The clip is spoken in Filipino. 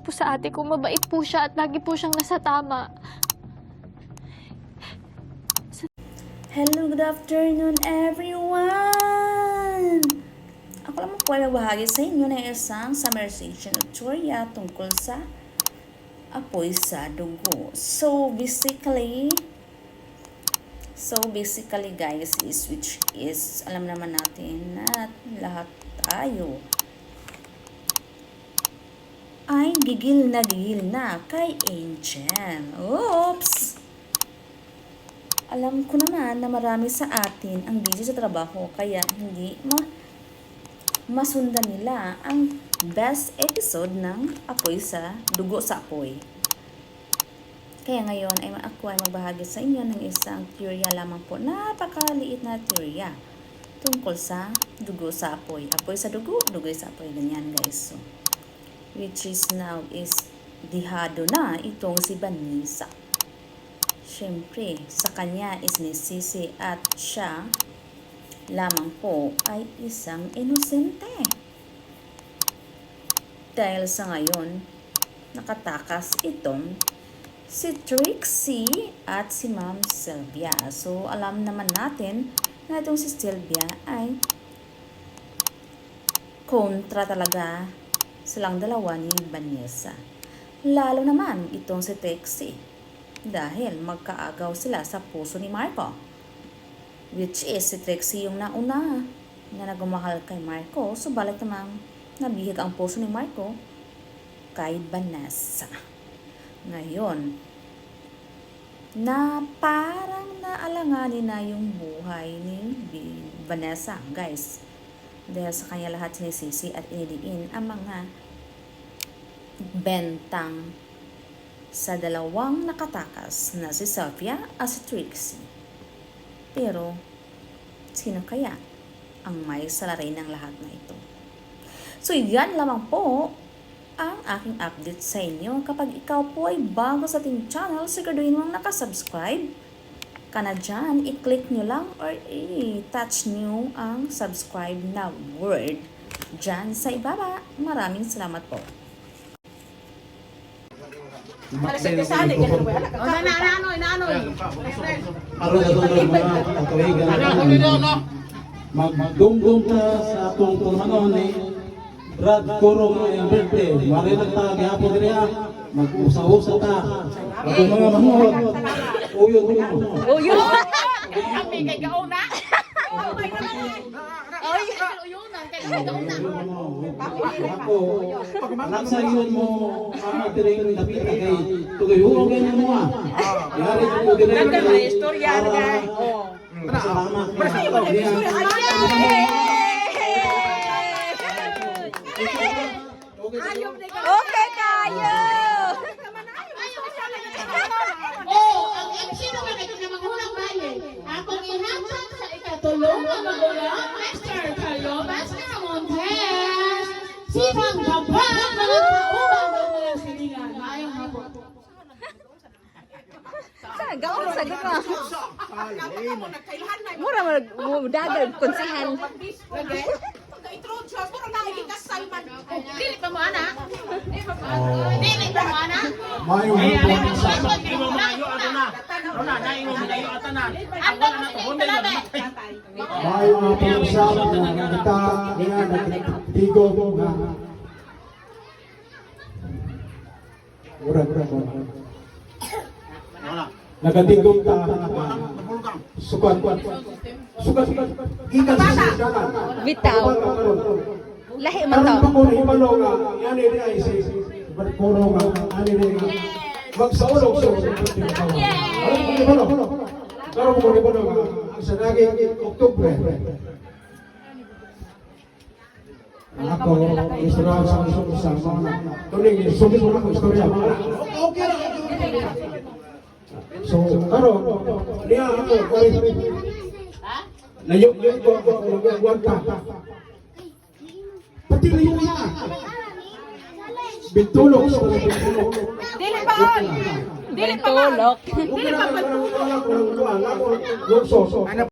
po sa ate ko. Mabait po siya at lagi po siyang nasa tama. Hello, good afternoon everyone! Ako lang magpapahagi sa inyo ng isang summarization of teorya tungkol sa apoy sa dugo. So basically guys, which is alam naman natin na lahat tayo ay gigil na kay Angel. Oops! Alam ko naman na marami sa atin ang busy sa trabaho kaya hindi masundan nila ang best episode ng Apoy sa Dugo sa Apoy. Kaya ngayon ay ako ay magbahagi sa inyo ng isang teorya lamang po, napakaliit na teorya tungkol sa dugo sa apoy. Apoy sa dugo, dugo sa apoy, ganyan guys. So, which is now is dihado na itong si Vanessa. Siyempre, sa kanya is nisisi at siya lamang po ay isang inosente. Dahil sa ngayon, nakatakas itong si Trixie at si Ma'am Sylvia. So, alam naman natin na itong si Sylvia ay kontra talaga silang dalawa ni Vanessa. Lalo naman itong si Trixie. Dahil magkaagaw sila sa puso ni Marco. Which is si Trixie yung nauna na nagmamahal kay Marco. Subalit namang nabihag ang puso ni Marco kay Vanessa. Ngayon, na parang naalanganin na yung buhay ni Vanessa, guys. Dahil sa kanya lahat sinisisi at inidiin ang mga bentang sa dalawang nakatakas na si Sylvia at si Trixie. Pero, sino kaya ang may salarin ng lahat na ito? So, yan lamang po ang aking update sa inyo. Kapag ikaw po ay bago sa ating channel, siguraduhin mong nakasubscribe ka na dyan. I-click nyo lang or i-touch nyo ang subscribe na word dyan sa ibaba. Maraming salamat po. Para sa kasali, ganun ba? Inaanoy. Para sa mga katuwigan magdungdung ta sa atong turmanon ni Brad Kurong ang birthday. Mari nagtagi hapon diri mag-usa-usa ta. Ang mga mahod. Uyo. Kami kay gauna. Oh my God. Ako, naksayon mo mamatireng dapit kay tugayong ganyan mo Yari ko dire. Nagdal na istorya na. Salamat. Okay kayo! Ang MC naman ay kinamagulang bayan. Akong ihatag sa ikatulong na magulang, Mr. Carlobas Montes. Sitang babang mga kauban ng mga silingan. Maayong hapon. Saan? Gawin sa gito. Mura mo dagal konsihan. Pagka-introduce, puro nakikikas sa iman. Dili pa mo, anak? Dili pa mo, anak? Mayong hapon sa mayong hapon sa kita niya nagtigo nga Mura. Nagatigong ta sukat gikan sa sigaran Bitaw. Lahi man karon to. pa ko hibalo nga yan iri ay si Barkoro nga ani iri nga magsaulog sa hibalo karon ko hibalo nga ang sa naging Oktubre ako istorya sa mga tuling sumit mo ako istorya okay lang. So, karon niya ako kay layok ko wanta. Pati layok niya. Bitulok sa bitulok. Dili pa on! Dili pa on! Tulok. Dili pa.